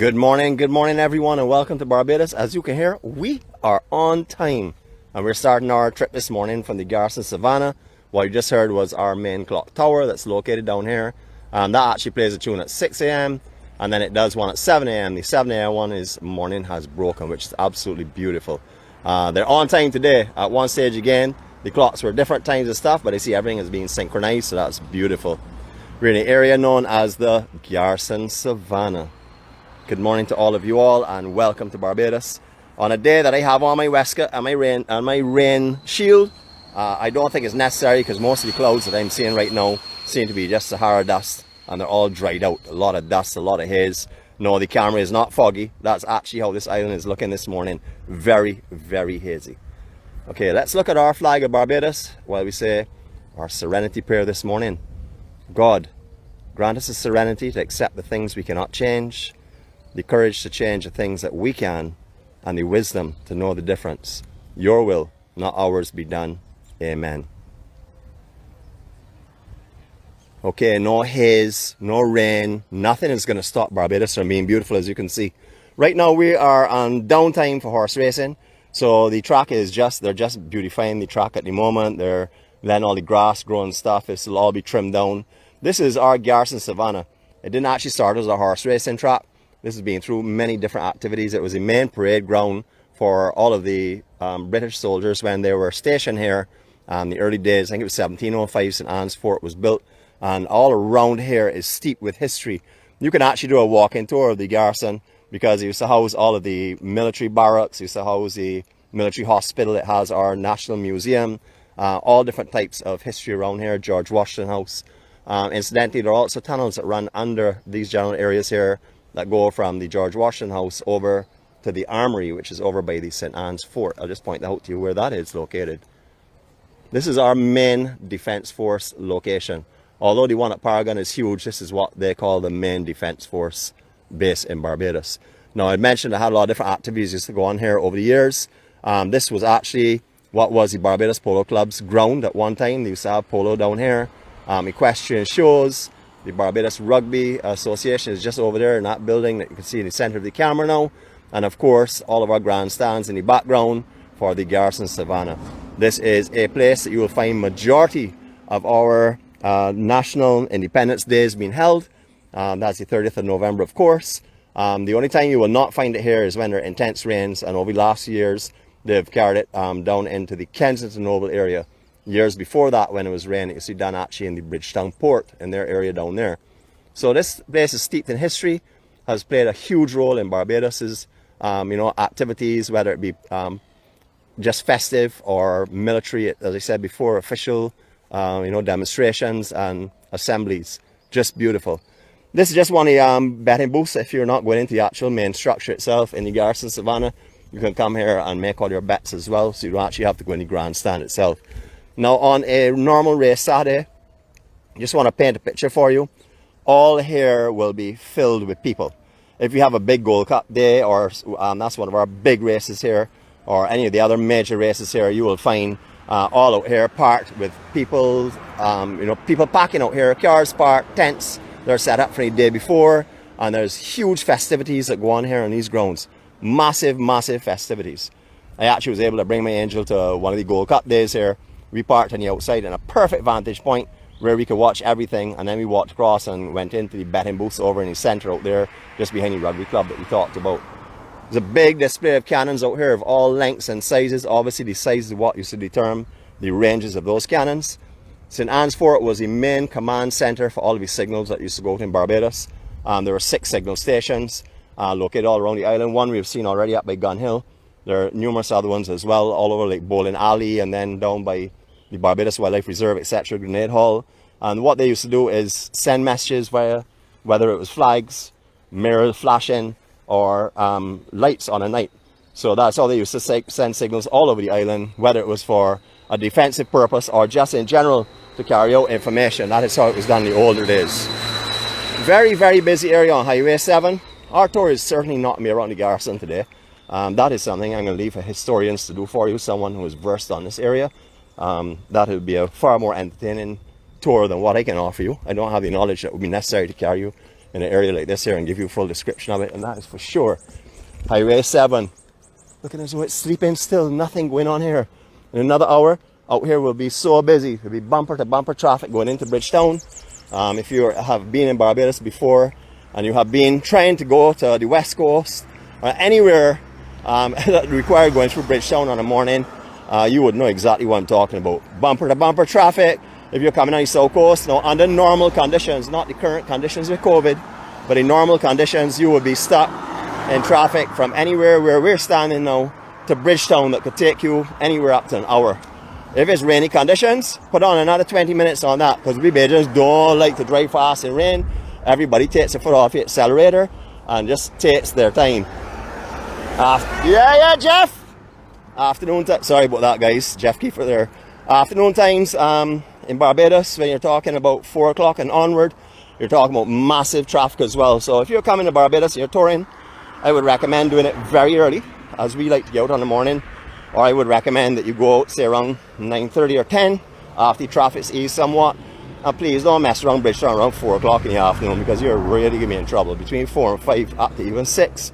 Good morning everyone, and welcome to Barbados. As you can hear, we are on time and we're starting our trip this morning from the Garrison Savannah. What you just heard was our main clock tower that's located down here. That actually plays a tune at 6 a.m. and then it does one at 7 a.m. The 7 a.m. one is Morning Has Broken, which is absolutely beautiful. They're on time today. At one stage again, the clocks were different times and stuff, but I see everything is being synchronized, so that's beautiful. We're in an area known as the Garrison Savannah. Good morning to all of you all, and welcome to Barbados. On a day that I have on my waistcoat and my rain shield, I don't think it's necessary because most of the clouds that I'm seeing right now seem to be just Sahara dust, and they're all dried out. A lot of dust, a lot of haze. No, the camera is not foggy. That's actually how this island is looking this morning. Very, very hazy. Okay, let's look at our flag of Barbados while we say our serenity prayer this morning. God, grant us the serenity to accept the things we cannot change, the courage to change the things that we can, and the wisdom to know the difference. Your will, not ours, be done. Amen. Okay, no haze, no rain, nothing is going to stop Barbados from being beautiful, as you can see. Right now we are on downtime for horse racing, so the track is they're just beautifying the track at the moment. They're letting all the grass grow and stuff. This will all be trimmed down. This is our Garrison Savannah. It didn't actually start as a horse racing track. This has been through many different activities. It was the main parade ground for all of the British soldiers when they were stationed here in the early days. I think it was 1705, St. Anne's Fort was built. And all around here is steeped with history. You can actually do a walk-in tour of the Garrison because it used to house all of the military barracks, it used to house the military hospital, it has our National Museum, all different types of history around here, George Washington House. Incidentally, there are also tunnels that run under these general areas here that go from the George Washington House over to the Armory, which is over by the St. Anne's Fort. I'll just point out to you where that is located. This is our main Defence Force location. Although the one at Paragon is huge, this is what they call the main Defence Force base in Barbados. Now, I mentioned I had a lot of different activities used to go on here over the years. This was actually what was the Barbados Polo Club's ground at one time. They used to have polo down here. Equestrian shows. The Barbados Rugby Association is just over there in that building that you can see in the center of the camera now. And of course, all of our grandstands in the background for the Garrison Savannah. This is a place that you will find majority of our National Independence Days being held. That's the 30th of November, of course. The only time you will not find it here is when there are intense rains, and over the last years, they've carried it down into the Kensington Oval area. Years before that, when it was raining, you see done actually in the Bridgetown Port in their area down there. So this place is steeped in history, has played a huge role in Barbados's activities, whether it be just festive or military, as I said before, official demonstrations and assemblies. Just beautiful. This is just one of the betting booths. If you're not going into the actual main structure itself in the Garrison Savannah, you can come here and make all your bets as well, so you don't actually have to go in the grandstand itself. Now, on a normal race Saturday, I just want to paint a picture for you. All here will be filled with people. If you have a big Gold Cup day, or that's one of our big races here, or any of the other major races here, you will find all out here parked with people, people packing out here, cars parked, tents, they're set up for the day before, and there's huge festivities that go on here on these grounds. Massive, massive festivities. I actually was able to bring my Angel to one of the Gold Cup days here. We parked on the outside in a perfect vantage point where we could watch everything, and then we walked across and went into the betting booths over in the center out there, just behind the rugby club that we talked about. There's a big display of cannons out here of all lengths and sizes. Obviously, the size is what used to determine the ranges of those cannons. St. Anne's Fort was the main command center for all of the signals that used to go out in Barbados. There were 6 signal stations located all around the island. One we've seen already up by Gun Hill. There are numerous other ones as well, all over like Bowling Alley, and then down by the Barbados Wildlife Reserve, etc., Grenade Hall. And what they used to do is send messages via, whether it was flags, mirrors flashing, or lights on a night. So that's how they used to send signals all over the island, whether it was for a defensive purpose or just in general to carry out information. That is how it was done in the older days. Very, very busy area on Highway 7. Our tour is certainly not me around the Garrison today. That is something I'm going to leave for historians to do for you, someone who is versed on this area. That would be a far more entertaining tour than what I can offer you. I don't have the knowledge that would be necessary to carry you in an area like this here and give you a full description of it, and that is for sure. Highway 7. Look at this, it's sleeping still, nothing going on here. In another hour, out here will be so busy. There'll be bumper to bumper traffic going into Bridgetown. If you have been in Barbados before and you have been trying to go to the West Coast or anywhere that require going through Bridgetown on a morning, you would know exactly what I'm talking about. Bumper to bumper traffic. If you're coming on the South Coast, now under normal conditions, not the current conditions with COVID, but in normal conditions, you would be stuck in traffic from anywhere where we're standing now to Bridgetown that could take you anywhere up to an hour. If it's rainy conditions, put on another 20 minutes on that, because we Bajans don't like to drive fast in rain. Everybody takes a foot off the accelerator and just takes their time. Yeah, Jeff! Afternoon time, sorry about that, guys. Jeff Kiefer there. Afternoon times in Barbados, when you're talking about 4 o'clock and onward, you're talking about massive traffic as well. So if you're coming to Barbados and you're touring, I would recommend doing it very early, as we like to get out on the morning. Or I would recommend that you go out, say around 9:30 or 10, after the traffic's eased somewhat. And please don't mess around Bridgetown around 4 o'clock in the afternoon, because you're really going to be in trouble. Between 4 and 5 up to even 6,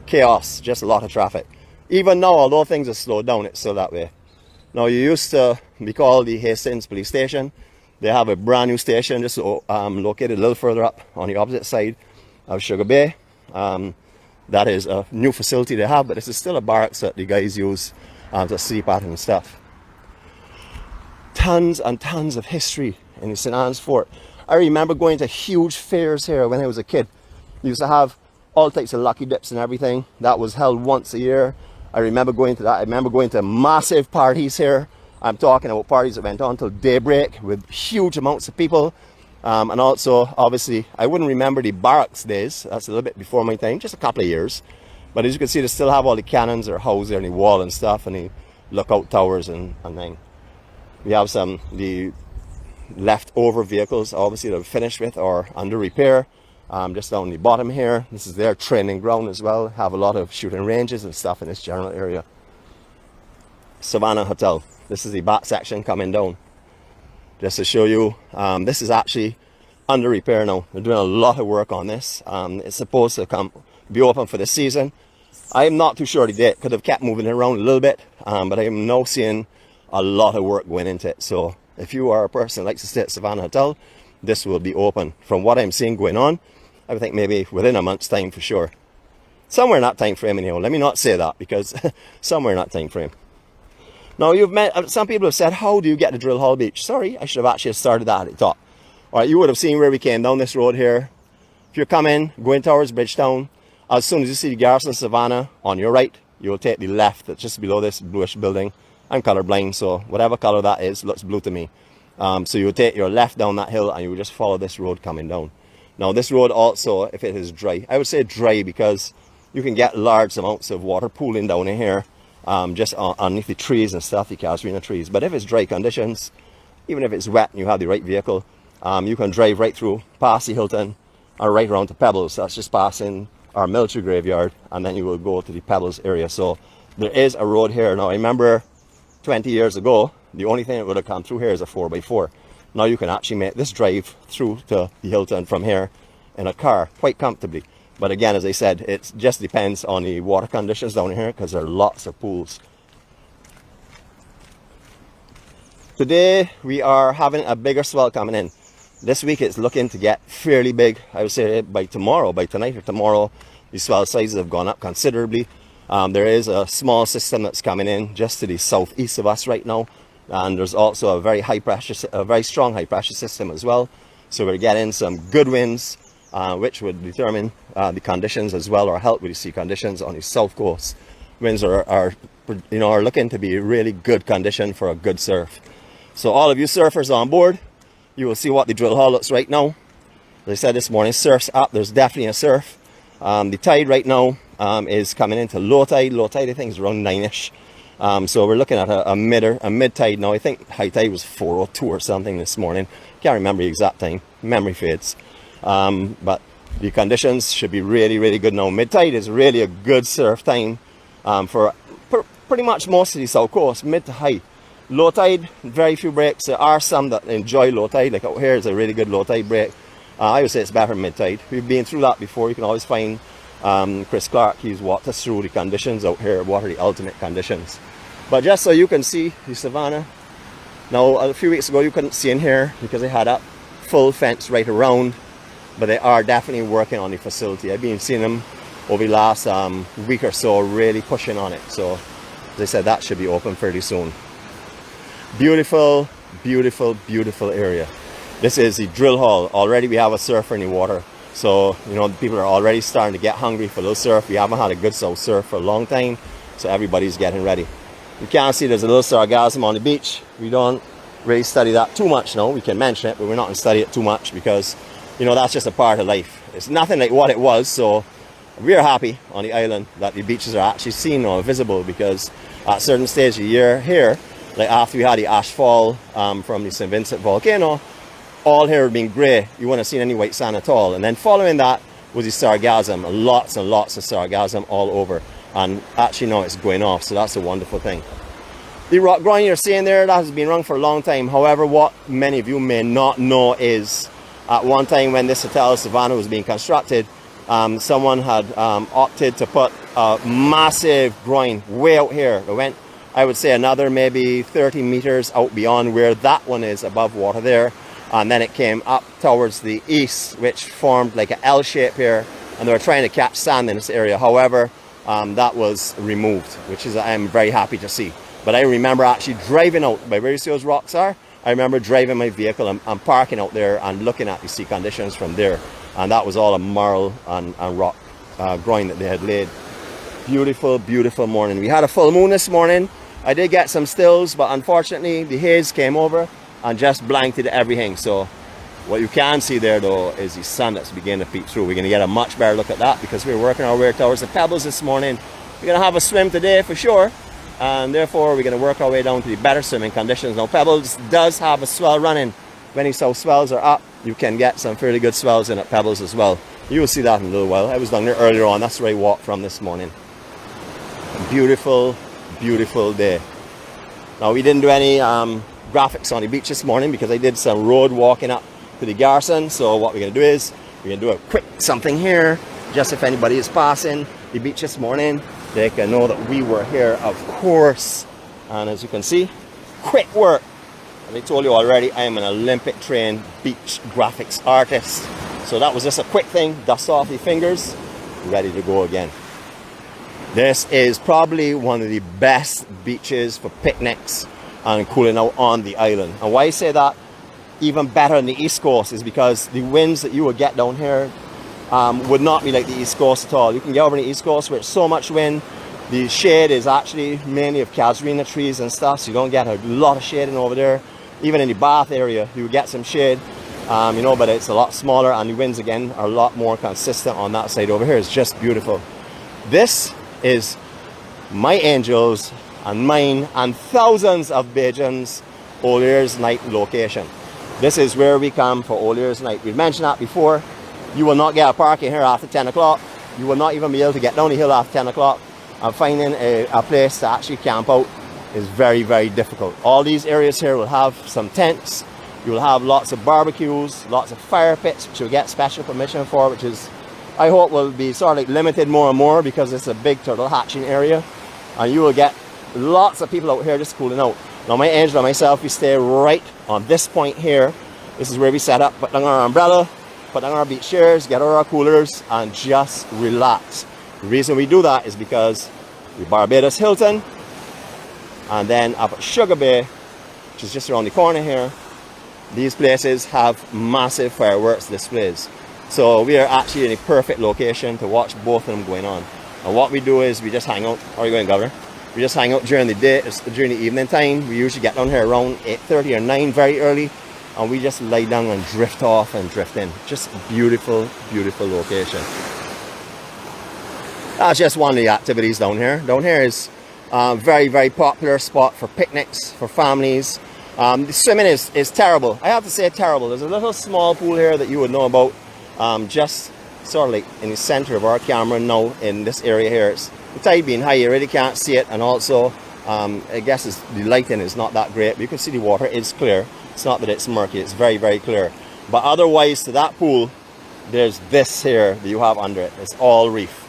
chaos, just a lot of traffic. Even now, although things have slowed down, it's still that way. Now, you used to be called the Hastings Police Station. They have a brand new station just located a little further up on the opposite side of Sugar Bay. That is a new facility they have, but this is still a barracks that the guys use to sleep at and stuff. Tons and tons of history in the St. Anne's Fort. I remember going to huge fairs here when I was a kid. They used to have all types of lucky dips and everything. That was held once a year. I remember going to that. I remember going to massive parties here. I'm talking about parties that went on till daybreak with huge amounts of people. And also, obviously, I wouldn't remember the barracks days. That's a little bit before my time, just a couple of years. But as you can see, they still have all the cannons that are housed there in the wall and stuff, and the lookout towers and thing. We have some the leftover vehicles, obviously, that are finished with or under repair. Just down the bottom here, this is their training ground as well. Have a lot of shooting ranges and stuff in this general area. Savannah Hotel. This is the back section coming down. Just to show you, this is actually under repair now. They're doing a lot of work on this. It's supposed to be open for the season. I'm not too sure the date. Could have kept moving it around a little bit, but I am now seeing a lot of work going into it. So if you are a person that likes to stay at Savannah Hotel, this will be open. From what I'm seeing going on, I would think maybe within a month's time for sure. Somewhere in that time frame anyhow. Let me not say that, because somewhere in that time frame. Now, you've met, some people have said, how do you get to Drill Hall Beach? Sorry, I should have actually started that at the top. All right, you would have seen where we came down this road here. If you're coming, going towards Bridgetown, as soon as you see the Garrison Savannah on your right, you will take the left that's just below this bluish building. I'm colorblind, so whatever color that is looks blue to me. So you will take your left down that hill and you will just follow this road coming down. Now, this road also, if it is dry, I would say dry because you can get large amounts of water pooling down in here. Just underneath the trees and stuff, the casuarina trees. But if it's dry conditions, even if it's wet and you have the right vehicle, you can drive right through, past the Hilton, or right around to Pebbles. That's just passing our military graveyard, and then you will go to the Pebbles area. So there is a road here. Now, I remember 20 years ago, the only thing that would have come through here is a 4x4. Now you can actually make this drive through to the Hilton from here in a car quite comfortably. But again, as I said, it just depends on the water conditions down here, because there are lots of pools. Today, we are having a bigger swell coming in. This week, it's looking to get fairly big. I would say by tomorrow, by tonight or tomorrow, the swell sizes have gone up considerably. There is a small system that's coming in just to the southeast of us right now. And there's also a very strong high pressure system as well. So we're getting some good winds, which would determine the conditions as well, or help with the sea conditions on the south coast. Winds are looking to be really good condition for a good surf. So all of you surfers on board, you will see what the drill hall looks right now. As I said this morning, surf's up. There's definitely a surf. The tide right now is coming into low tide. Low tide, I think, is around 9ish. So we're looking at a mid tide now. I think high tide was 4:02 or something this morning. Can't remember the exact time. Memory fades. But the conditions should be really, really good now. Mid tide is really a good surf time for pretty much most of the south coast, mid to high. Low tide, very few breaks. There are some that enjoy low tide, like out here is a really good low tide break. I would say it's better mid-tide. We've been through that before. You can always find Chris Clark. He's walked us through the conditions out here. What are the ultimate conditions? But just so you can see the savannah. Now, a few weeks ago you couldn't see in here because they had a full fence right around. But they are definitely working on the facility. I've been seeing them over the last week or so, really pushing on it. So they said that should be open pretty soon. Beautiful, beautiful, beautiful area. This is the drill hall. Already we have a surfer in the water. So, you know, people are already starting to get hungry for a little surf. We haven't had a good south surf for a long time. So everybody's getting ready. You can see there's a little sargassum on the beach. We don't really study that too much now. We can mention it, but we're not going to study it too much because, you know, that's just a part of life. It's nothing like what it was. So we're happy on the island that the beaches are actually seen or visible, because at certain stage of the year here, like after we had the ash fall from the St. Vincent volcano, all here had been grey. You wouldn't have seen any white sand at all. And then following that was the sargassum, lots and lots of sargassum all over. And actually now it's going off, so that's a wonderful thing. The rock groin you're seeing there, that has been rung for a long time. However, what many of you may not know is at one time when this hotel Savannah was being constructed, someone had opted to put a massive groin way out here. It went, I would say, another maybe 30 meters out beyond where that one is above water there. And then it came up towards the east, which formed like an L shape here. And they were trying to catch sand in this area. However, that was removed, which is I'm very happy to see. But I remember actually driving out by where you see those rocks are. I remember driving my vehicle and parking out there and looking at the sea conditions from there. And that was all a marl and rock groin that they had laid. Beautiful, beautiful morning. We had a full moon this morning. I did get some stills, but unfortunately the haze came over and just blanketed everything. So what you can see there though is the sun that's beginning to peek through. We're going to get a much better look at that because we're working our way towards the Pebbles this morning. We're going to have a swim today for sure. And therefore we're going to work our way down to the better swimming conditions. Now Pebbles does have a swell running. When these south swells are up, you can get some fairly good swells in at Pebbles as well. You will see that in a little while. I was down there earlier on. That's where I walked from this morning. Beautiful, beautiful day. Now we didn't do any graphics on the beach this morning because I did some road walking up to the Garrison. So what we're going to do is we're going to do a quick something here, just if anybody is passing the beach this morning, they can know that we were here, of course. And as you can see, quick work. And I told you already, I am an Olympic trained beach graphics artist. So that was just a quick thing, dust off the fingers, ready to go again. This is probably one of the best beaches for picnics and cooling out on the island. And why I say that even better than the East Coast is because the winds that you will get down here would not be like the East Coast at all. You can get over the East Coast where it's so much wind. The shade is actually mainly of casuarina trees and stuff, so you don't get a lot of shading over there. Even in the Bath area, you get some shade, you know, but it's a lot smaller, and the winds again are a lot more consistent on that side over here. It's just beautiful. This is my angels and mine and thousands of Bajans Old Year's Night location. This is where we come for Old Year's Night. We've mentioned that before. You will not get a parking here after 10 o'clock. You will not even be able to get down the hill after 10 o'clock. And finding a place to actually camp out is very, very difficult. All these areas here will have some tents. You will have lots of barbecues, lots of fire pits, which you'll get special permission for, which is, I hope, will be sort of like limited more and more because it's a big turtle hatching area. And you will get lots of people out here just cooling out. Now my angel and myself, we stay right on this point here. This is where we set up, put down our umbrella, put down our beach chairs, get our coolers, and just relax. The reason we do that is because the Barbados Hilton, and then up at Sugar Bay, which is just around the corner here, these places have massive fireworks displays. So we are actually in a perfect location to watch both of them going on. And what we do is we just hang out. How are you going, Governor? We just hang out during the day, during the evening time. We usually get down here around 8:30 or 9 very early, and we just lie down and drift off and drift in. Just beautiful, beautiful location. That's just one of the activities down here. Down here is a very, very popular spot for picnics, for families. The swimming is terrible. I have to say terrible. There's a little small pool here that you would know about, just sort of like in the center of our camera now in this area here. It's, the tide being high, you really can't see it, and also I guess the lighting is not that great, but you can see the water is clear. It's not that it's murky, it's very, very clear. But otherwise, to that pool, there's this here that you have under it. It's all reef.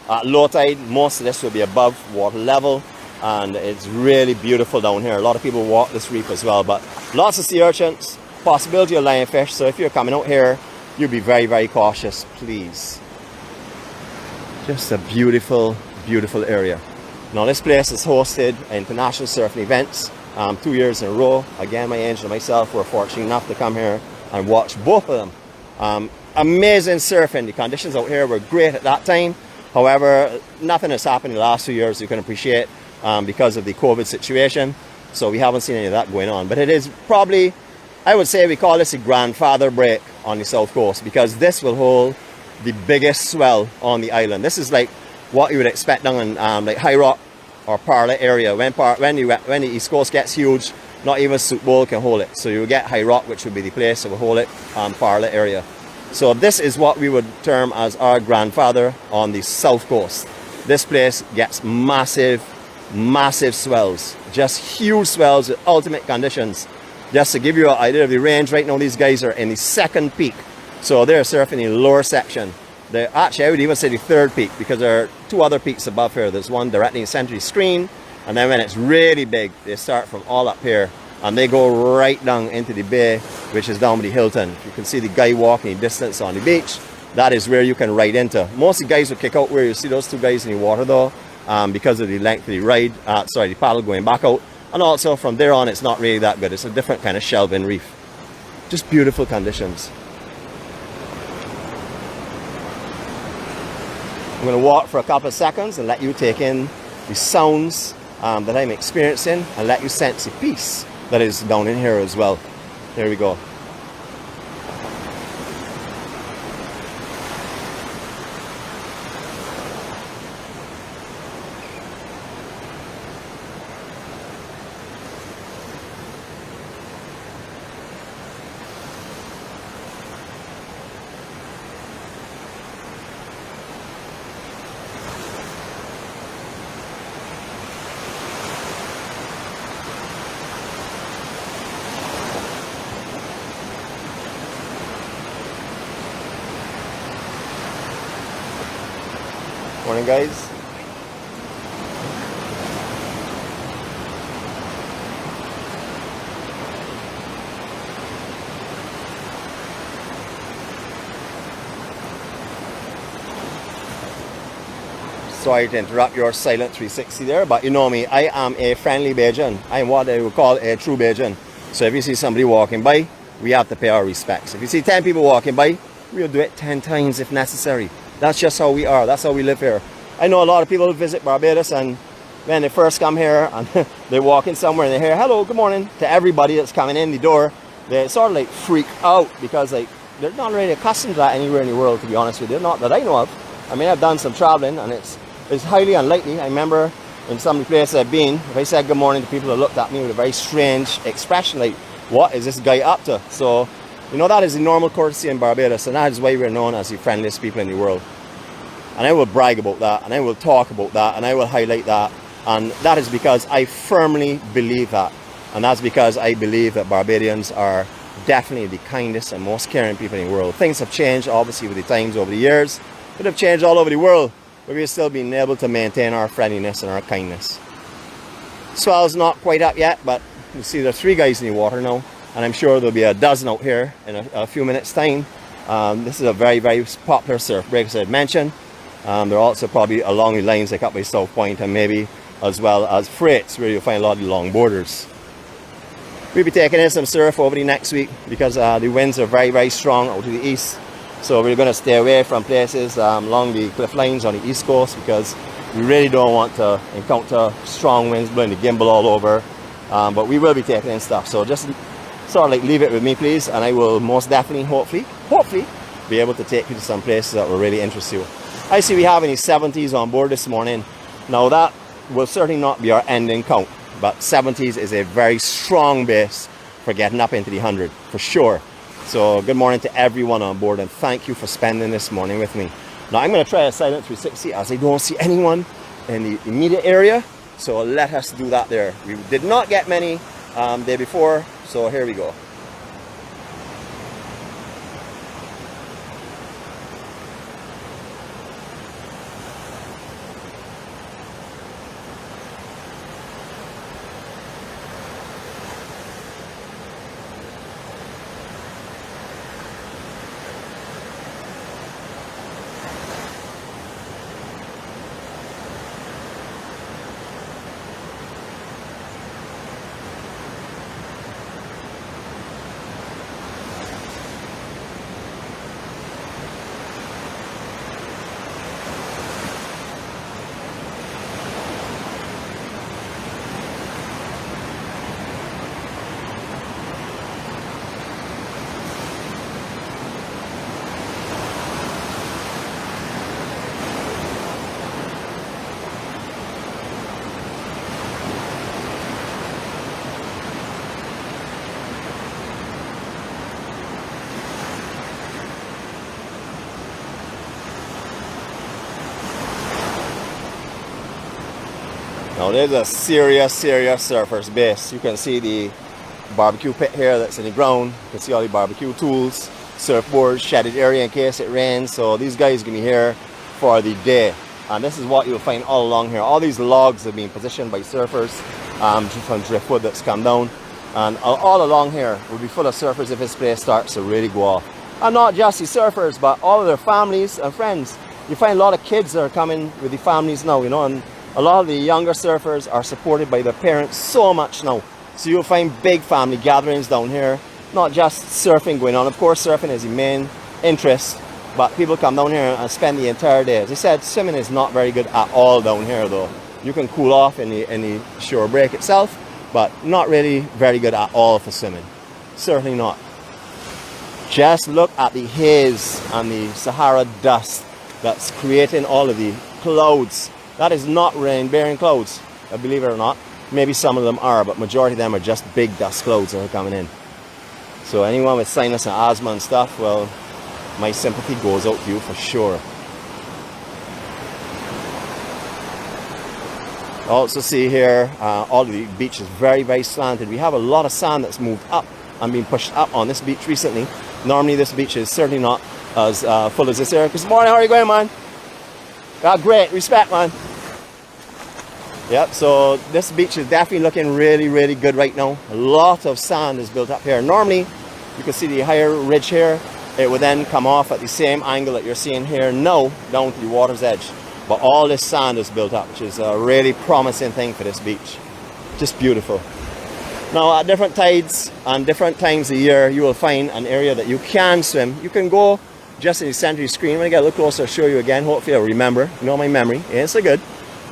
At low tide, most of this will be above water level, and it's really beautiful down here. A lot of people walk this reef as well, but lots of sea urchins, possibility of lionfish. So if you're coming out here, you'll be very, very cautious, please. Just a beautiful, beautiful area. Now this place has hosted international surfing events 2 years in a row. Again, my angel and myself were fortunate enough to come here and watch both of them. Amazing surfing. The conditions out here were great at that time. However, nothing has happened in the last 2 years you can appreciate because of the COVID situation. So we haven't seen any of that going on. But it is probably, I would say we call this a grandfather break on the south coast, because this will hold the biggest swell on the island. This is like what you would expect down in like High Rock or Parla area. When the East Coast gets huge, not even Soup Bowl can hold it. So you get High Rock, which would be the place that will hold it, Parla area. So this is what we would term as our grandfather on the south coast. This place gets massive, massive swells. Just huge swells with ultimate conditions. Just to give you an idea of the range, right now these guys are in the second peak. So they're surfing the lower section. Actually, I would even say the third peak, because there are two other peaks above here. There's one directly in center of the screen, and then when it's really big, they start from all up here, and they go right down into the bay, which is down by the Hilton. You can see the guy walking the distance on the beach. That is where you can ride into. Most of the guys will kick out where you see those two guys in the water though, because of the length of the ride, the paddle going back out. And also from there on, it's not really that good. It's a different kind of shelving reef. Just beautiful conditions. I'm going to walk for a couple of seconds and let you take in the sounds that I'm experiencing, and let you sense the peace that is down in here as well. There we go. Morning, guys. Sorry to interrupt your silent 360 there, but you know me, I am a friendly Bajan. I am what they would call a true Bajan. So if you see somebody walking by, we have to pay our respects. If you see 10 people walking by, we'll do it 10 times if necessary. That's just how we are. That's how we live here. I know a lot of people visit Barbados, and when they first come here and they walk in somewhere and they hear hello, good morning to everybody that's coming in the door, they sort of like freak out, because like they're not really accustomed to that anywhere in the world, to be honest with you. Not that I know of. I mean, I've done some traveling, and it's highly unlikely. I remember in some of the places I've been, if I said good morning to people that looked at me with a very strange expression, like, what is this guy up to? So, you know, that is the normal courtesy in Barbados, and that is why we're known as the friendliest people in the world. And I will brag about that, and I will talk about that, and I will highlight that. And that is because I firmly believe that. And that's because I believe that Barbadians are definitely the kindest and most caring people in the world. Things have changed, obviously, with the times over the years. But have changed all over the world. But we've still been able to maintain our friendliness and our kindness. Swell's not quite up yet, but you see there's 3 guys in the water now. And I'm sure there'll be a dozen out here in a few minutes' time. This is a very, very popular surf break, as I had mentioned. They're also probably along the lines like up by South Point, and maybe as well as Freights, where you'll find a lot of the long boarders. We'll be taking in some surf over the next week, because the winds are very, very strong out to the east. So we're going to stay away from places along the cliff lines on the east coast, because we really don't want to encounter strong winds blowing the gimbal all over. But we will be taking in stuff. So just sort of like leave it with me, please, and I will most definitely, hopefully, be able to take you to some places that will really interest you. I see we have any 70s on board this morning. Now that will certainly not be our ending count, but 70s is a very strong base for getting up into the 100, for sure. So good morning to everyone on board, and thank you for spending this morning with me. Now I'm going to try a silent 360, as I don't see anyone in the immediate area. So let us do that there. We did not get many day before, so here we go. Now there's a serious surfer's base. You can see the barbecue pit here that's in the ground. You can see all the barbecue tools, surfboards, shaded area in case it rains. So these guys can be here for the day. And this is what you'll find all along here. All these logs have been positioned by surfers from driftwood that's come down. And all along here will be full of surfers if this place starts to really go off. And not just the surfers, but all of their families and friends. You find a lot of kids that are coming with the families now, you know, and a lot of the younger surfers are supported by their parents so much now. So you'll find big family gatherings down here, not just surfing going on. Of course, surfing is the main interest, but people come down here and spend the entire day. As I said, swimming is not very good at all down here though. You can cool off in the shore break itself, but not really very good at all for swimming. Certainly not. Just look at the haze and the Sahara dust that's creating all of the clouds. That is not rain-bearing clouds, believe it or not. Maybe some of them are, but majority of them are just big dust clouds that are coming in. So anyone with sinus and asthma and stuff, well, my sympathy goes out to you for sure. Also see here, all of the beach is very slanted. We have a lot of sand that's moved up and been pushed up on this beach recently. Normally this beach is certainly not as full as this area. Good morning, how are you going, man? Yeah, great, respect, man. Yep, so this beach is definitely looking really good right now. A lot of sand is built up here. Normally, you can see the higher ridge here. It would then come off at the same angle that you're seeing here now, down to the water's edge. But all this sand is built up, which is a really promising thing for this beach. Just beautiful. Now, at different tides and different times of year, you will find an area that you can swim. You can go just in the center of the screen. When I get a little closer, I'll show you again. Hopefully I'll remember. You know my memory, ain't so good.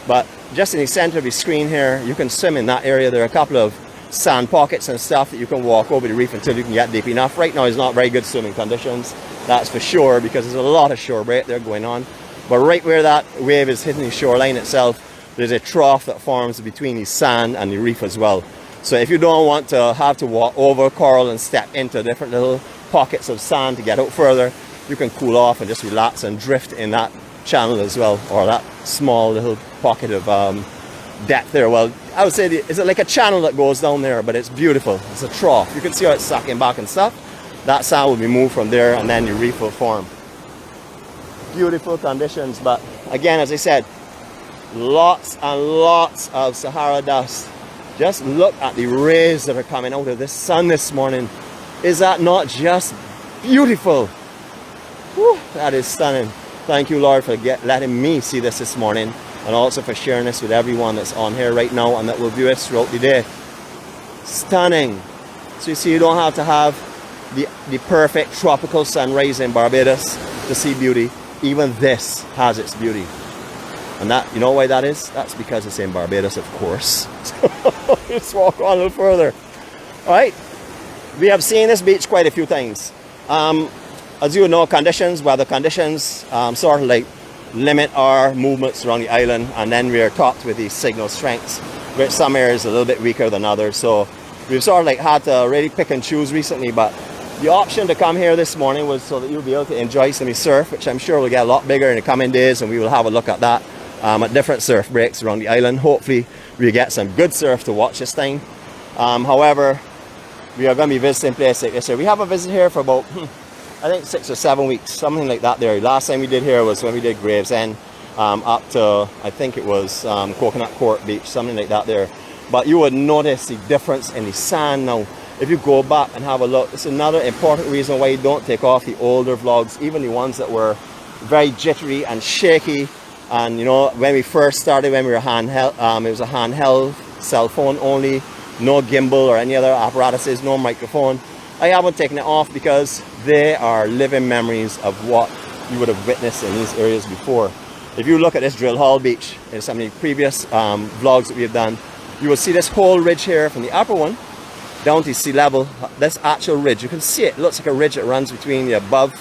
But just in the center of the screen here, you can swim in that area. There are a couple of sand pockets and stuff that you can walk over the reef until you can get deep enough. Right now, it's not very good swimming conditions, that's for sure, because there's a lot of shore break there going on. But right where that wave is hitting the shoreline itself, there's a trough that forms between the sand and the reef as well. So if you don't want to have to walk over coral and step into different little pockets of sand to get out further, you can cool off and just relax and drift in that channel as well, or that small little pocket of depth there. Well, I would say, is it like a channel that goes down there, but it's beautiful. It's a trough. You can see how it's sucking back and stuff. That sand will be moved from there and then the reef will form. Beautiful conditions, but again, as I said, lots and lots of Sahara dust. Just look at the rays that are coming out of this sun this morning. Is that not just beautiful? Whew, that is stunning. Thank you, Lord, for letting me see this morning, and also for sharing this with everyone that's on here right now and that will view it throughout the day. Stunning. So you see, you don't have to have the perfect tropical sunrise in Barbados to see beauty. Even this has its beauty. And that, you know why that is? That's because it's in Barbados, of course. Let's walk on a little further. All right. We have seen this beach quite a few times. As you know, weather conditions sort of like limit our movements around the island, and then we are topped with these signal strengths, which some areas are a little bit weaker than others. So we've sort of like had to really pick and choose recently, but the option to come here this morning was so that you'll be able to enjoy some surf, which I'm sure will get a lot bigger in the coming days, and we will have a look at that at different surf breaks around the island. Hopefully we get some good surf to watch this time. However, we are going to be visiting places like this here. We have a visit here for about I think 6 or 7 weeks, something like that there. Last time we did here was when we did Gravesend up to, I think it was Coconut Court Beach, something like that there. But you would notice the difference in the sand now. If you go back and have a look, it's another important reason why you don't take off the older vlogs, even the ones that were very jittery and shaky. And you know, when we first started, when we were handheld, it was a handheld cell phone only, no gimbal or any other apparatuses, no microphone. I haven't taken it off because they are living memories of what you would have witnessed in these areas before. If you look at this Drill Hall Beach in some of the previous vlogs that we have done, you will see this whole ridge here from the upper one down to sea level. This actual ridge, you can see it looks like a ridge that runs between the above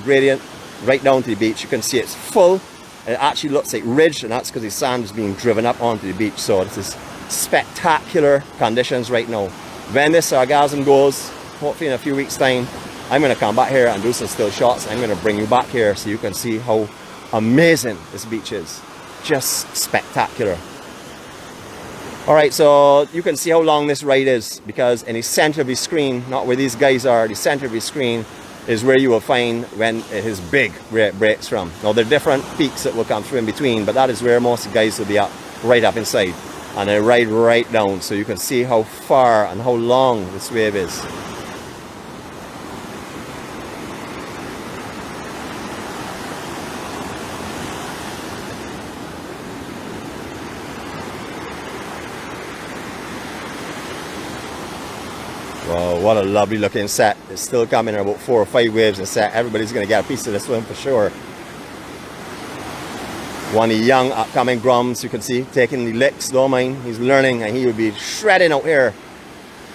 gradient right down to the beach. You can see it's full. It actually looks like ridge, and that's because the sand is being driven up onto the beach. So this is spectacular conditions right now. When this sargassum goes, hopefully in a few weeks time, I'm going to come back here and do some still shots. I'm going to bring you back here so you can see how amazing this beach is. Just spectacular. All right, so you can see how long this ride is, because in the center of the screen, not where these guys are, the center of the screen is where you will find when his big breaks from. Now there are different peaks that will come through in between, but that is where most of the guys will be up, right up inside. And they ride right down, so you can see how far and how long this wave is. Wow, what a lovely looking set. It's still coming in about 4 or 5 waves a set. Everybody's going to get a piece of this one for sure. One of the young upcoming grums, you can see, taking the licks, don't mind. He's learning and he will be shredding out here.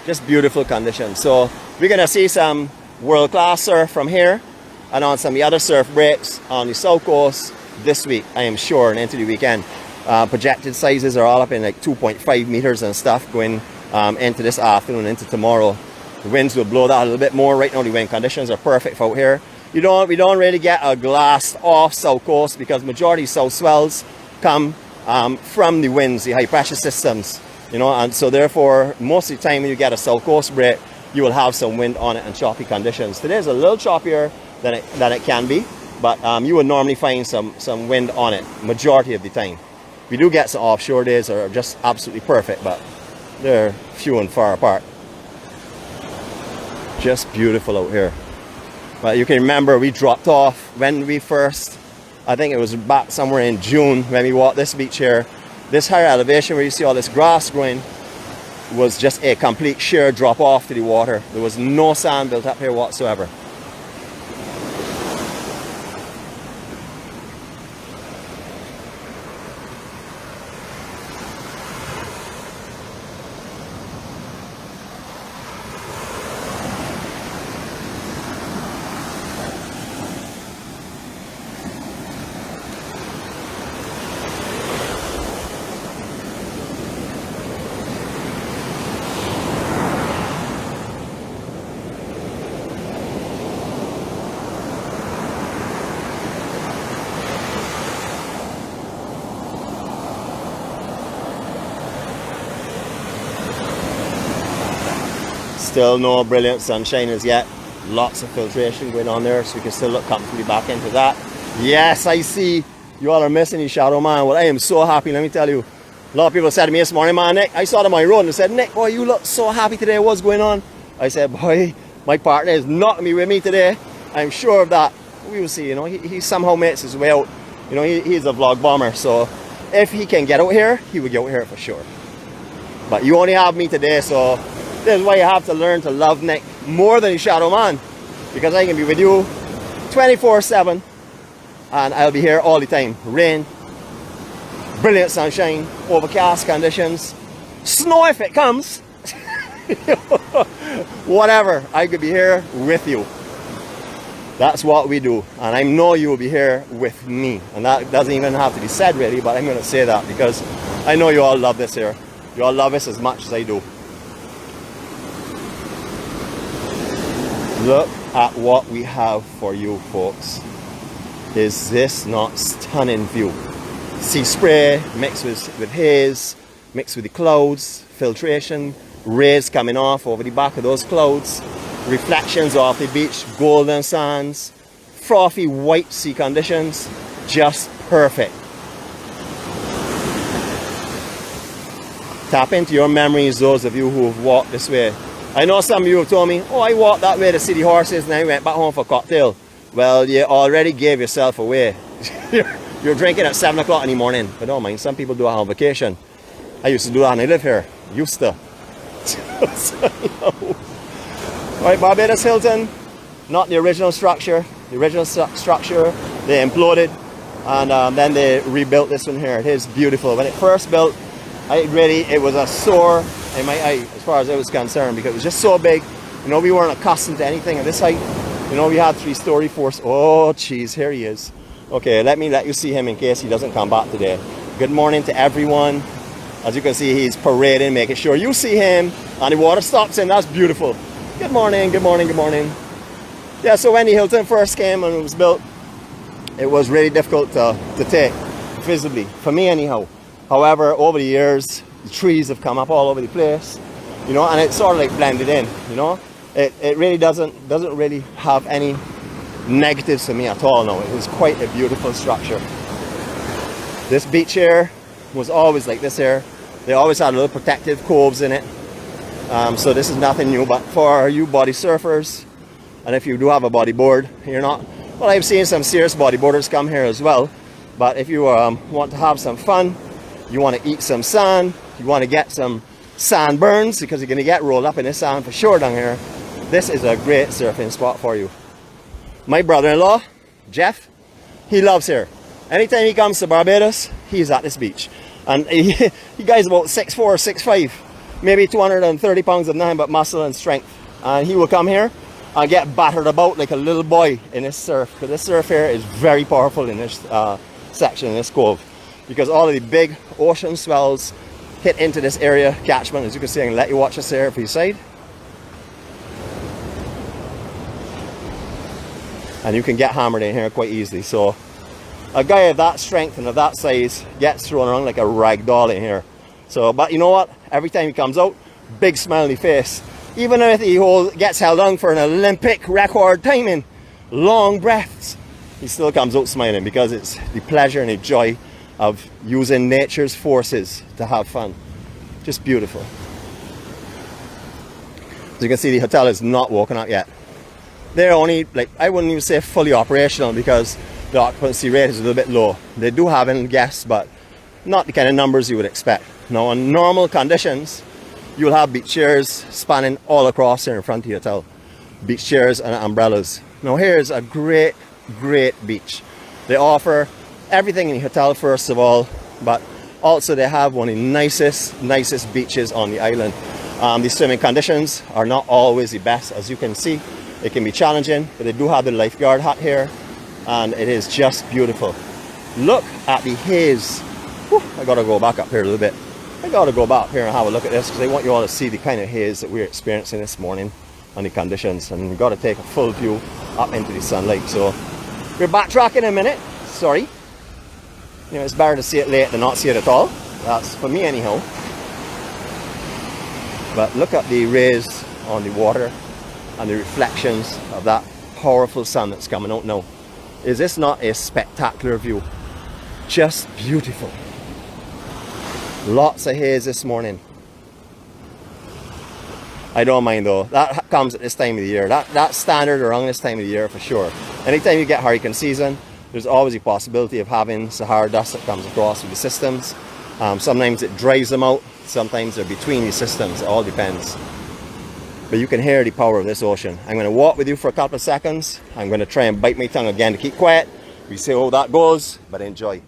Just beautiful conditions. So we're going to see some world-class surf from here and on some of the other surf breaks on the south coast this week, I am sure, and into the weekend. Projected sizes are all up in like 2.5 meters and stuff going into this afternoon, into tomorrow. The winds will blow that a little bit more. Right now the wind conditions are perfect out here. We don't really get a glassed off south coast because majority south swells come from the winds, the high pressure systems, you know, and so therefore most of the time when you get a south coast break, you will have some wind on it and choppy conditions. Today is a little choppier than it can be, but you will normally find some wind on it majority of the time. We do get some offshore days that are just absolutely perfect, but they're few and far apart. Just beautiful out here. But you can remember we dropped off when we first, I think it was back somewhere in June when we walked this beach here. This higher elevation where you see all this grass growing was just a complete sheer drop off to the water. There was no sand built up here whatsoever. Still no brilliant sunshine as yet. Lots of filtration going on there, so we can still look comfortably back into that. Yes, I see you all are missing the shadow, man. Well, I am so happy, let me tell you. A lot of people said to me this morning, man, Nick, I saw them on my road and they said, Nick, boy, you look so happy today. What's going on? I said, boy, my partner is not me with me today. I'm sure of that. We will see, you know, he somehow makes his way out. You know, he's a vlog bomber, so if he can get out here, he will get out here for sure. But you only have me today, so this is why you have to learn to love Nick more than the shadow man, because I can be with you 24/7 and I'll be here all the time. Rain, brilliant sunshine, overcast conditions, snow if it comes, whatever, I could be here with you. That's what we do, and I know you will be here with me, and that doesn't even have to be said really, but I'm going to say that because I know you all love this here. You all love this as much as I do. Look at what we have for you folks. Is this not stunning view? Sea spray mixed with haze, mixed with the clouds, filtration, rays coming off over the back of those clouds, reflections off the beach, golden sands, frothy white sea conditions, just perfect. Tap into your memories, those of you who have walked this way. I know some of you have told me, oh, I walked that way to see the horses and I went back home for a cocktail. Well, you already gave yourself away. You're drinking at 7 o'clock in the morning. But don't mind, some people do it on vacation. I used to do that and I live here. Used to. So, you know. Alright, Barbados Hilton, not the original structure. The original structure, they imploded and then they rebuilt this one here. It is beautiful. When it first built, it was a sore in my eye as far as I was concerned, because it was just so big. You know, we weren't accustomed to anything at this height. You know, we had 3-story, 4. Oh, jeez, here he is. Okay, let me let you see him in case he doesn't come back today. Good morning to everyone. As you can see, he's parading, making sure you see him, and the water stops him. That's beautiful. Good morning, good morning, good morning. Yeah, so when the Hilton first came and it was built, it was really difficult to take visibly, for me anyhow. However, over the years, The trees have come up all over the place, you know, and it's sort of like blended in, you know. It really doesn't really have any negatives to me at all. No, it was quite a beautiful structure. This beach here was always like this here. They always had little protective coves in it. So this is nothing new, but for you body surfers, and if you do have a bodyboard, you're not, well, I've seen some serious bodyboarders come here as well, but if you want to have some fun, you want to eat some sand, you want to get some sand burns, because you're going to get rolled up in this sand for sure down here, this is a great surfing spot for you. My brother-in-law, Jeff, he loves here. Anytime he comes to Barbados, he's at this beach. And he guy's about 6'4", 6'5", maybe 230 pounds of nothing but muscle and strength. And he will come here and get battered about like a little boy in this surf. Because this surf here is very powerful in this section, in this cove. Because all of the big ocean swells hit into this area catchment. As you can see, I can let you watch this here for your side. And you can get hammered in here quite easily. So a guy of that strength and of that size gets thrown around like a rag doll in here. So, but you know what? Every time he comes out, big smiley face. Even if he gets held on for an Olympic record timing, long breaths, he still comes out smiling, because it's the pleasure and the joy of using nature's forces to have fun. Just beautiful. As you can see, the hotel is not woken up yet. They're only, like, I wouldn't even say fully operational, because the occupancy rate is a little bit low. They do have in guests, but not the kind of numbers you would expect. Now, in normal conditions, you'll have beach chairs spanning all across here in front of the hotel. Beach chairs and umbrellas. Now, here's a great, great beach. They offer everything in the hotel, first of all, but also they have one of the nicest beaches on the island. The swimming conditions are not always the best, as you can see. It can be challenging, but they do have the lifeguard hut here, and it is just beautiful. Look at the haze. Whew, I gotta go back up here a little bit. I gotta go back here and have a look at this, because I want you all to see the kind of haze that we're experiencing this morning and the conditions. And we've got to take a full view up into the sunlight. So we're backtracking in a minute. Sorry. You know, it's better to see it late than not see it at all. That's for me anyhow. But look at the rays on the water and the reflections of that powerful sun that's coming out now. Is this not a spectacular view? Just beautiful. Lots of haze this morning. I don't mind though. That comes at this time of the year. That's standard around this time of the year for sure. Anytime you get hurricane season, there's always a possibility of having Sahara dust that comes across with the systems. Sometimes it dries them out. Sometimes they're between the systems. It all depends. But you can hear the power of this ocean. I'm going to walk with you for a couple of seconds. I'm going to try and bite my tongue again to keep quiet. We see how that goes, but enjoy.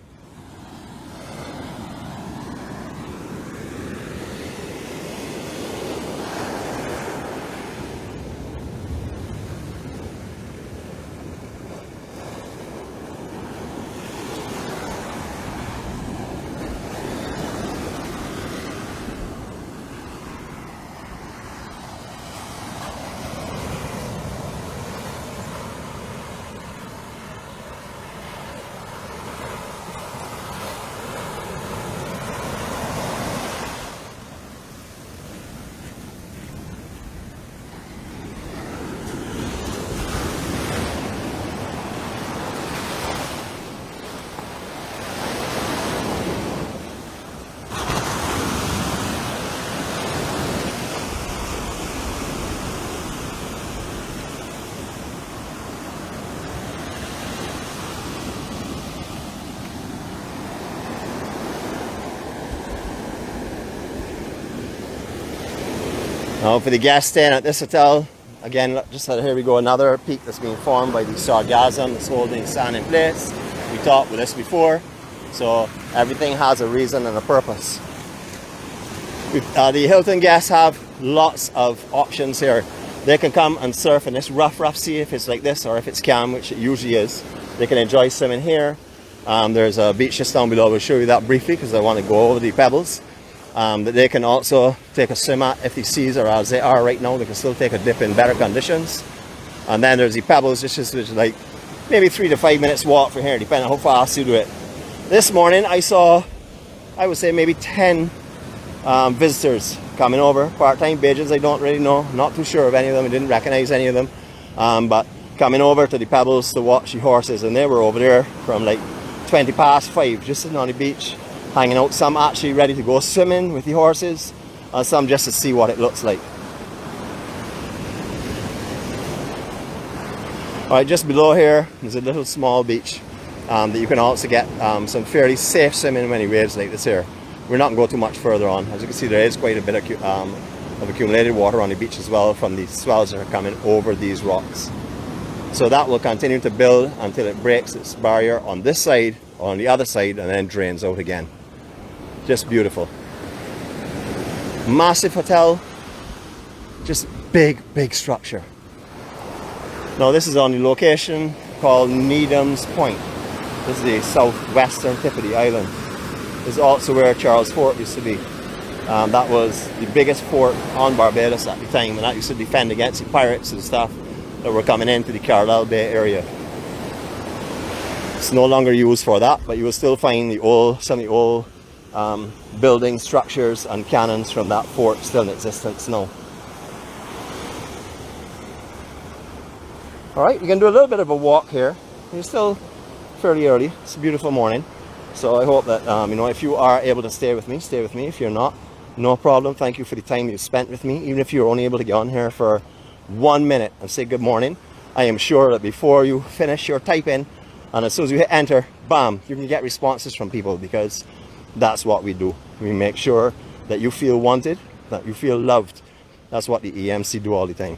Now for the guests staying at this hotel, again, just here we go, another peak that's being formed by the sargassum that's holding sand in place. We talked with this before, so everything has a reason and a purpose. The Hilton guests have lots of options here. They can come and surf in this rough sea if it's like this, or if it's calm, which it usually is. They can enjoy swimming here. There's a beach just down below. We'll show you that briefly because I want to go over the pebbles. That they can also take a swim at if the seas are as they are right now. They can still take a dip in better conditions. And then there's the pebbles, which is like maybe 3 to 5 minutes walk from here, depending on how fast you do it. This morning I saw, I would say maybe 10 visitors coming over, part-time Bajans. I don't really know, not too sure of any of them. I didn't recognize any of them, but coming over to the Pebbles to watch the horses, and they were over there from like 5:20, just sitting on the beach, hanging out. Some actually ready to go swimming with the horses, and some just to see what it looks like. Alright, just below here there's a little small beach that you can also get some fairly safe swimming when it waves like this here. We're not going to go too much further on. As you can see, there is quite a bit of accumulated water on the beach as well from the swells that are coming over these rocks. So that will continue to build until it breaks its barrier on this side, on the other side, and then drains out again. Just beautiful. Massive hotel, just big structure. Now this is on the location called Needham's Point. This is the southwestern tip of the island. This is also where Charles Fort used to be. That was the biggest fort on Barbados at the time, and that used to defend against the pirates and stuff that were coming into the Carlisle Bay area. It's no longer used for that, but you will still find some of the old building structures and cannons from that fort still in existence now. Alright, you can do a little bit of a walk here. It's still fairly early. It's a beautiful morning. So I hope that, if you are able to stay with me, stay with me. If you're not, no problem. Thank you for the time you spent with me. Even if you're only able to get on here for 1 minute and say good morning, I am sure that before you finish your typing, and as soon as you hit enter, bam, you can get responses from people, because that's what we do. We make sure that you feel wanted, that you feel loved. That's what the EMC do all the time.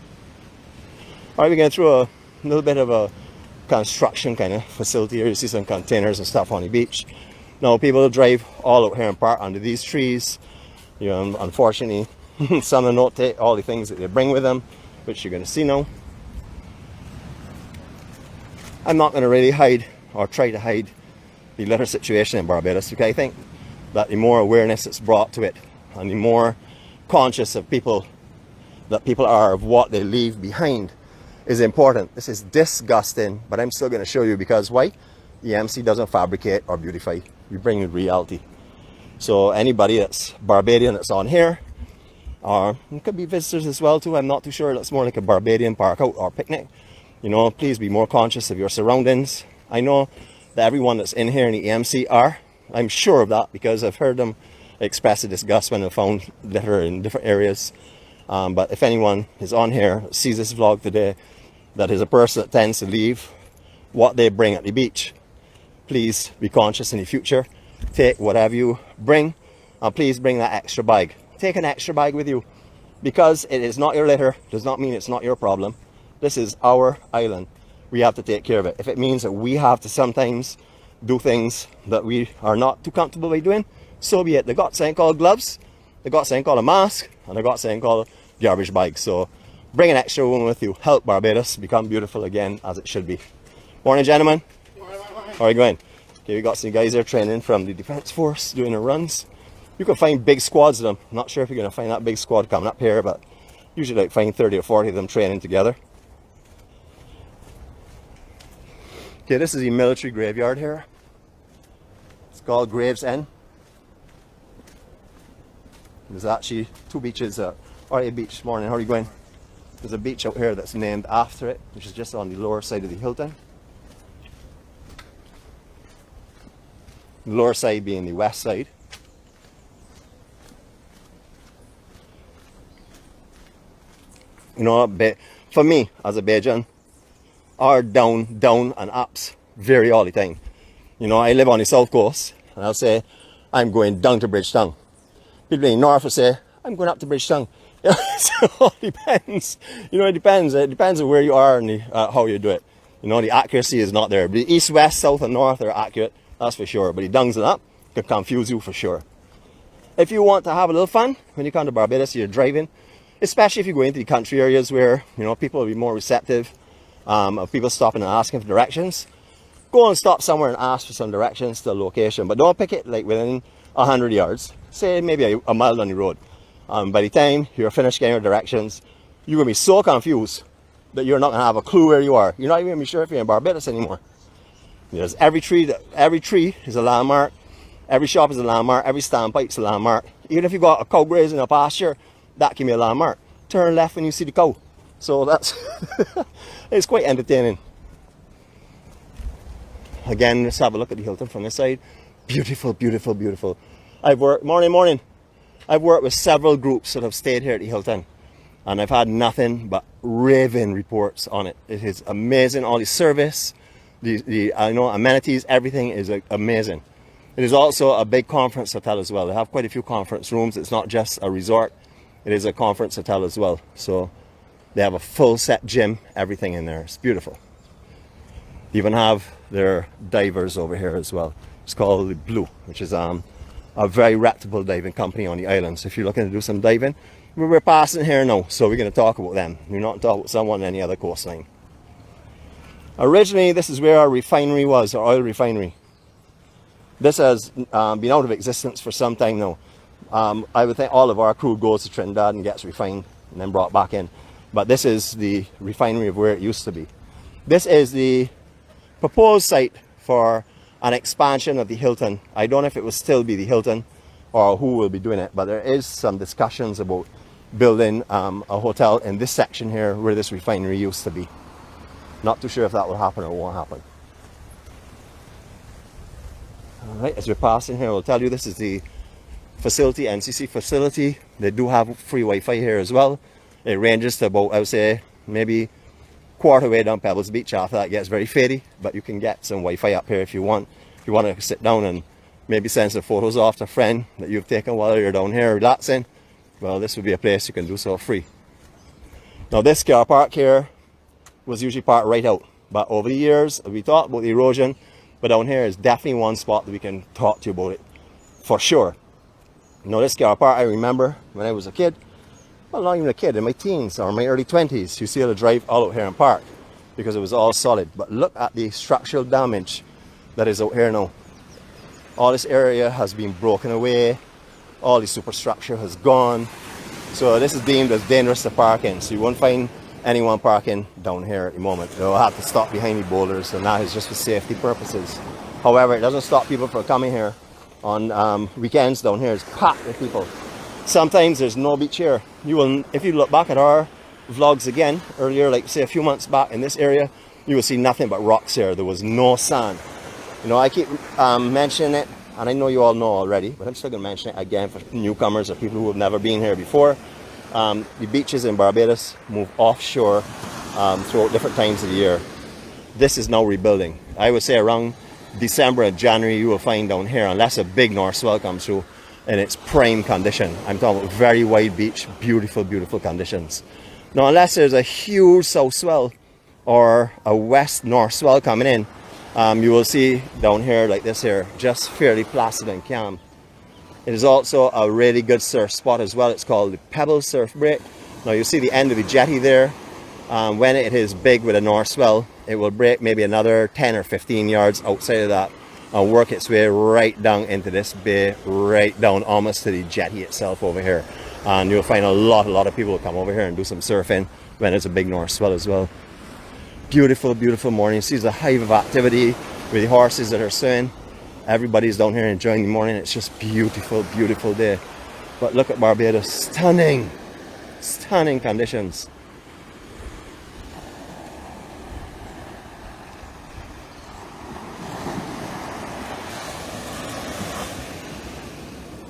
Alright, we're going through a little bit of a construction kind of facility here. You see some containers and stuff on the beach. Now people drive all out here and park under these trees. Unfortunately, some of them don't take all the things that they bring with them, which you're going to see now. I'm not going to really hide or try to hide the litter situation in Barbados, because I think that the more awareness that's brought to it, and the more conscious of people are of what they leave behind, is important. This is disgusting, but I'm still going to show you, because why? EMC doesn't fabricate or beautify. We bring the reality. So anybody that's Barbadian that's on here, or it could be visitors as well too, I'm not too sure. That's more like a Barbadian park out or picnic. Please be more conscious of your surroundings. I know that everyone that's in here in the EMC are. I'm sure of that, because I've heard them express a disgust when they found litter in different areas. But if anyone is on here, sees this vlog today, that is a person that tends to leave what they bring at the beach, please be conscious in the future. Take whatever you bring, and please bring that extra bag. Take an extra bag with you, because it is not your litter does not mean it's not your problem. This is our island. We have to take care of it. If it means that we have to sometimes do things that we are not too comfortable by doing, so be it. They got something called gloves, they got something called a mask, and they got something called a garbage bag. So bring an extra one with you. Help Barbados become beautiful again, as it should be. Morning, gentlemen. How are you going? Okay, we got some guys there training from the Defence Force doing their runs. You can find big squads of them. Not sure if you're going to find that big squad coming up here, but usually like find 30 or 40 of them training together. Okay, this is the military graveyard here. It's called Gravesend. There's actually two beaches. Alright, beach. Morning, how are you going? There's a beach out here that's named after it, which is just on the lower side of the Hilton. The lower side being the west side. For me as a Bajan, our down and ups vary all the time. I live on the south coast, and I'll say I'm going down to Bridgetown. People in the north will say I'm going up to Bridgetown. So it all depends. It depends. It depends on where you are and how you do it. The accuracy is not there. The east, west, south, and north are accurate. That's for sure. But the downs and up can confuse you for sure. If you want to have a little fun when you come to Barbados, you're driving, especially if you go into the country areas where people will be more receptive of people stopping and asking for directions. Go and stop somewhere and ask for some directions to a location, but don't pick it like within 100 yards. Say maybe a mile down the road. By the time you're finished getting your directions, you're going to be so confused that you're not going to have a clue where you are. You're not even going to be sure if you're in Barbados anymore. There's every tree is a landmark. Every shop is a landmark. Every standpipe is a landmark. Even if you got a cow grazing in a pasture, that can be a landmark. Turn left when you see the cow. So that's it's quite entertaining. Again, let's have a look at the Hilton from this side. Beautiful, beautiful, beautiful. I've worked morning. I've worked with several groups that have stayed here at the Hilton, and I've had nothing but raving reports on it. It is amazing. All the service, the amenities, everything is amazing. It is also a big conference hotel as well. They have quite a few conference rooms. It's not just a resort. It is a conference hotel as well. So they have a full set gym, everything in there. It's beautiful. They even have their divers over here as well. It's called the Blue, which is a very reputable diving company on the island. So if you're looking to do some diving, we're passing here now, so we're going to talk about them. We're not talking about someone on any other coastline. Originally, this is where our refinery was, our oil refinery. This has been out of existence for some time now. I would think all of our crude goes to Trinidad and gets refined and then brought back in. But this is the refinery of where it used to be. This is the proposed site for an expansion of the Hilton. I don't know if it will still be the Hilton or who will be doing it, but there is some discussions about building a hotel in this section here where this refinery used to be. Not too sure if that will happen or won't happen. Alright, as we're passing here, I'll tell you this is the facility, NCC facility. They do have free Wi-Fi here as well. It ranges to about, I would say, maybe quarter way down Pebbles Beach. After that it gets very fadey, but you can get some Wi-Fi up here if you want. If you want to sit down and maybe send some photos off to a friend that you've taken while you're down here relaxing, well, this would be a place you can do so free. Now this car park here was usually parked right out, but over the years we talked about the erosion, but down here is definitely one spot that we can talk to you about it for sure. Now this car park, I remember when I was a kid, well, not even a kid, in my teens or my early 20s, you see how to drive all out here and park because it was all solid. But look at the structural damage that is out here now. All this area has been broken away. All the superstructure has gone. So this is deemed as dangerous to park in. So you won't find anyone parking down here at the moment. They'll have to stop behind the boulders, and that is just for safety purposes. However, it doesn't stop people from coming here on weekends. Down here is packed with people. Sometimes there's no beach here. You will, if you look back at our vlogs again earlier, like say a few months back in this area, you will see nothing but rocks here. There was no sand. You know, I keep mentioning it, and I know you all know already, but I'm still going to mention it again for newcomers or people who have never been here before. The beaches in Barbados move offshore throughout different times of the year. This is now rebuilding. I would say around December and January you will find down here, unless a big north swell comes through, in its prime condition. I'm talking about very wide beach, beautiful, beautiful conditions. Now, unless there's a huge south swell or a west north swell coming in, you will see down here like this here, just fairly placid and calm. It is also a really good surf spot as well. It's called the Pebbles surf break. Now you see the end of the jetty there. When it is big with a north swell, it will break maybe another 10 or 15 yards outside of that and work its way right down into this bay, right down almost to the jetty itself over here. And you'll find a lot of people will come over here and do some surfing when it's a big north swell as well. Beautiful, beautiful morning. You see the hive of activity with the horses that are swimming. Everybody's down here enjoying the morning. It's just beautiful, beautiful day. But look at Barbados. Stunning, stunning conditions.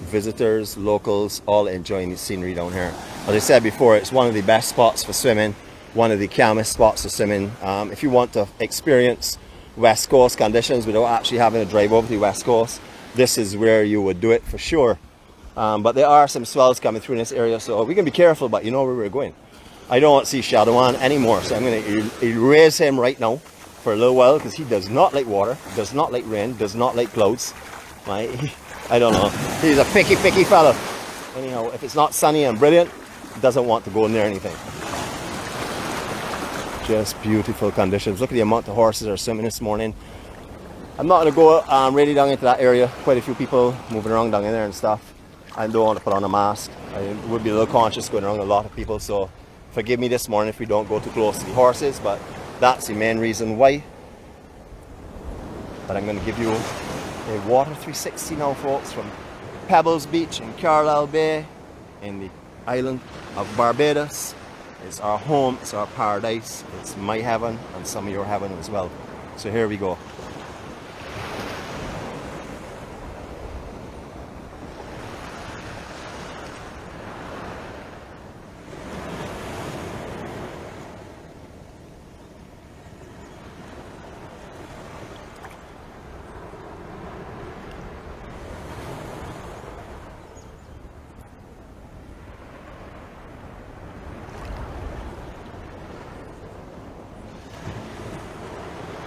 Visitors, locals, all enjoying the scenery down here. As I said before, it's one of the best spots for swimming, one of the calmest spots for swimming. If you want to experience West Coast conditions without actually having to drive over to the West Coast, this is where you would do it for sure. But there are some swells coming through in this area, so we can be careful, but you know where we're going. I don't want to see Shadowwan anymore, so I'm going to erase him right now for a little while, because he does not like water, does not like rain, does not like clouds. I don't know. He's a picky fella. Anyhow, if it's not sunny and brilliant, he doesn't want to go near anything. Just beautiful conditions. Look at the amount of horses that are swimming this morning. I'm not going to go really down into that area. Quite a few people moving around down in there and stuff. I don't want to put on a mask. I would be a little conscious going around a lot of people, so forgive me this morning if we don't go too close to the horses, but that's the main reason why. But I'm going to give you a water 360 now, folks, from Pebbles Beach in Carlisle Bay in the island of Barbados. It's our home, it's our paradise, it's my heaven and some of your heaven as well. So here we go.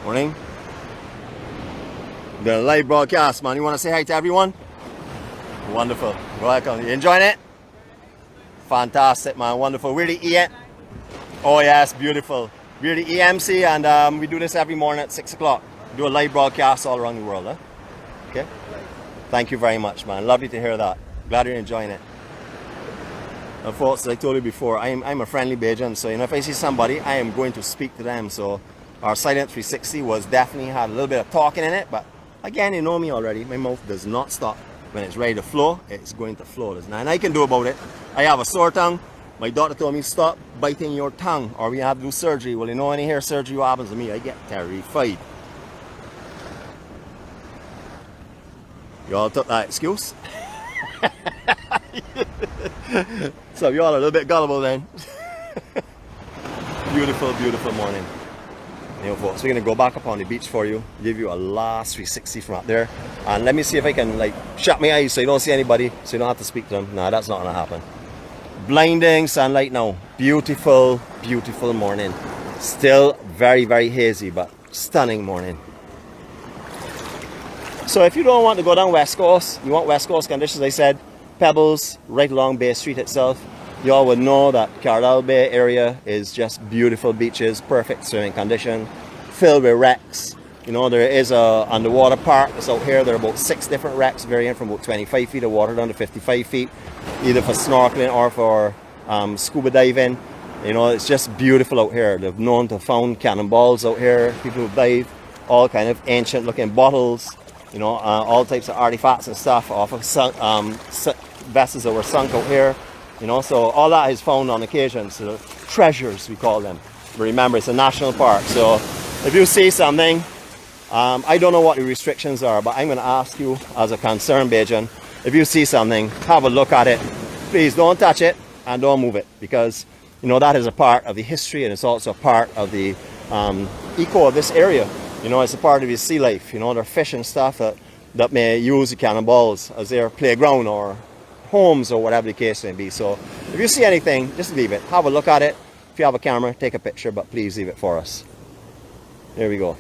Morning. We're doing a live broadcast, man. You want to say hi to everyone? Wonderful. Welcome. You enjoying it? Fantastic, man. Wonderful. We're the EM. Oh yes, beautiful. We're the EMC, and we do this every morning at 6 o'clock. Do a live broadcast all around the world, huh? Okay. Thank you very much, man. Lovely to hear that. Glad you're enjoying it. And folks, like I told you before, I'm a friendly Bajan, so if I see somebody, I am going to speak to them. So our Silent 360 was definitely had a little bit of talking in it, but again, you know me already. My mouth does not stop. When it's ready to flow, it's going to flow. There's nothing I can do about it. I have a sore tongue. My doctor told me, stop biting your tongue or we have to do surgery. Well, when you hear surgery, what happens to me? I get terrified. You all took that excuse? So you all are a little bit gullible then. Beautiful, beautiful morning. Folks, we're going to go back up on the beach for you, give you a last 360 from up there, and let me see if I can shut my eyes so you don't see anybody, so you don't have to speak to them. No, that's not going to happen. Blinding sunlight now. Beautiful, beautiful morning. Still very, very hazy, but stunning morning. So if you don't want to go down West Coast, you want West Coast conditions, I said, Pebbles, right along Bay Street itself. You all would know that Carlisle Bay area is just beautiful beaches, perfect swimming condition, filled with wrecks. There is a underwater park that's out here. There are about 6 different wrecks varying from about 25 feet of water down to 55 feet, either for snorkeling or for scuba diving. It's just beautiful out here. They've known to found cannonballs out here. People who dive, all kind of ancient looking bottles, all types of artifacts and stuff off of vessels that were sunk out here. So all that is found on occasion. So treasures, we call them. But remember, it's a national park. So if you see something, I don't know what the restrictions are, but I'm going to ask you as a concerned Bajan, if you see something, have a look at it. Please don't touch it and don't move it, because that is a part of the history, and it's also a part of the eco of this area. It's a part of the sea life. There are fish and stuff that may use the cannonballs as their playground or homes or whatever the case may be. So if you see anything, just leave it. Have a look at it. If you have a camera, take a picture, but please leave it for us. There we go.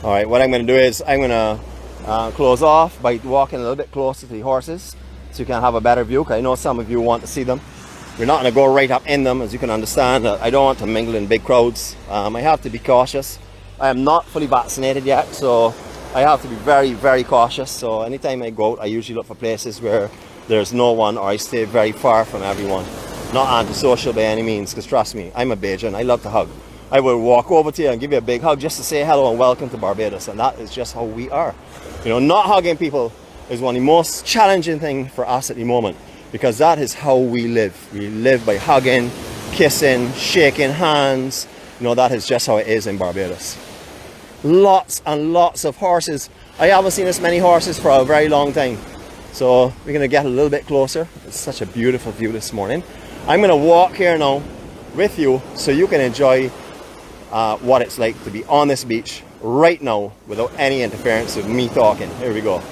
Alright, what I'm going to do is I'm going to close off by walking a little bit closer to the horses so you can have a better view, because I know some of you want to see them. We're not going to go right up in them, as you can understand. I don't want to mingle in big crowds. I have to be cautious. I am not fully vaccinated yet, so I have to be very, very cautious. So anytime I go out, I usually look for places where there's no one, or I stay very far from everyone. Not antisocial by any means, because trust me, I'm a Bajan. I love to hug. I will walk over to you and give you a big hug just to say hello and welcome to Barbados, and that is just how we are. Not hugging people is one of the most challenging things for us at the moment, because that is how we live. We live by hugging, kissing, shaking hands. That is just how it is in Barbados. Lots and lots of horses. I haven't seen this many horses for a very long time. So we're going to get a little bit closer. It's such a beautiful view this morning. I'm going to walk here now with you so you can enjoy what it's like to be on this beach right now without any interference of me talking. Here we go.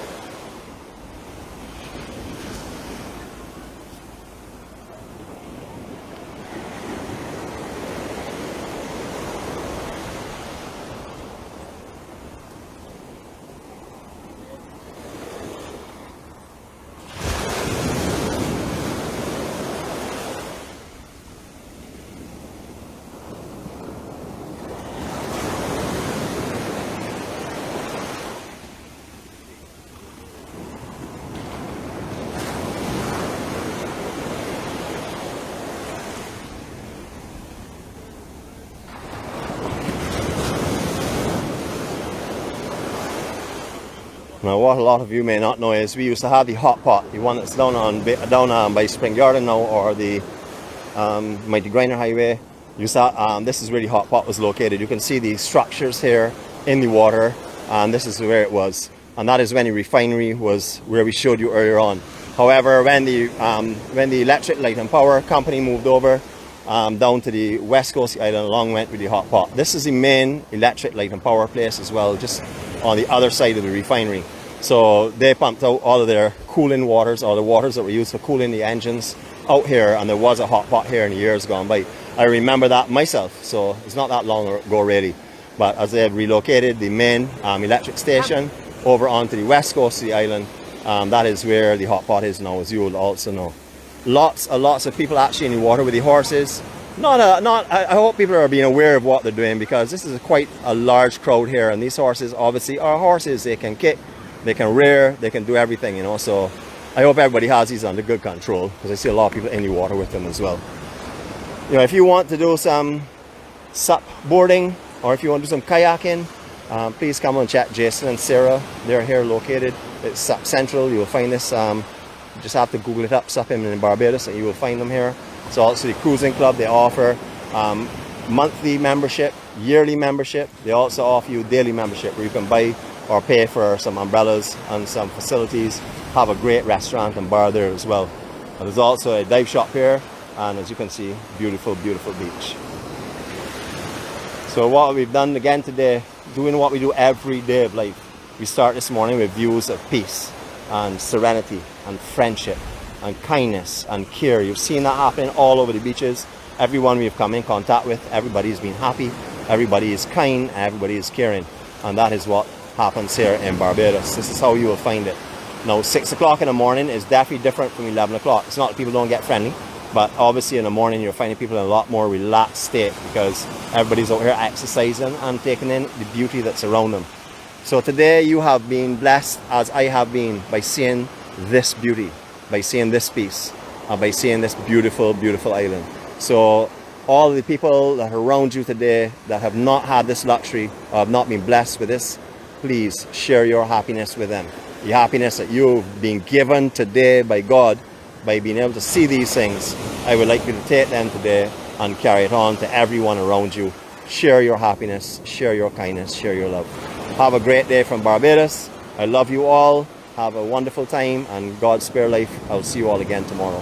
Now, what a lot of you may not know is we used to have the hot pot, the one that's down by Spring Garden now, or the Mighty Grinder Highway. This is where the hot pot was located. You can see the structures here in the water, and this is where it was. And that is when the refinery was where we showed you earlier on. However, when the Electric Light and Power Company moved over down to the west coast of the island, along went with the hot pot. This is the main electric light and power place as well, just on the other side of the refinery. So they pumped out all of their cooling waters, or the waters that were used for cooling the engines, out here, and there was a hot pot here in the years gone by. I remember that myself, so it's not that long ago really. But as they've relocated the main electric station over onto the west coast of the island, that is where the hot pot is now, as you will also know. Lots of people actually in the water with the horses. I hope people are being aware of what they're doing, because this is quite a large crowd here, and these horses obviously are horses. They can kick, they can rear, they can do everything, you know. So I hope everybody has these under good control, because I see a lot of people in the water with them as well. You know, if you want to do some sup boarding, or if you want to do some kayaking, please come and chat Jason and Sarah. They're here located. It's Sup Central. You will find this. You just have to Google it up, Sup in Barbados, and you will find them here. So also the cruising club, they offer monthly membership, yearly membership. They also offer you daily membership, where you can buy or pay for some umbrellas and some facilities. Have a great restaurant and bar there as well. And there's also a dive shop here, and as you can see, beautiful beach. So what we've done again today, doing what we do every day of life. We start this morning with views of peace and serenity and friendship and kindness and care. You've seen that happening all over the beaches. Everyone we've come in contact with, everybody's been happy, everybody is kind, everybody is caring. And that is what happens here in Barbados. This is how you will find it. Now, 6 o'clock in the morning is definitely different from 11 o'clock. It's not that people don't get friendly, but obviously in the morning you're finding people in a lot more relaxed state, because everybody's out here exercising and taking in the beauty that's around them. So today you have been blessed, as I have been, by seeing this beauty, by seeing this peace, and by seeing this beautiful island. So all the people that are around you today that have not had this luxury, or have not been blessed with this, please share your happiness with them. The happiness that you've been given today by God, by being able to see these things. I would like you to take them today and carry it on to everyone around you. Share your happiness, share your kindness, share your love. Have a great day from Barbados. I love you all. Have a wonderful time, and God spare life. I'll see you all again tomorrow.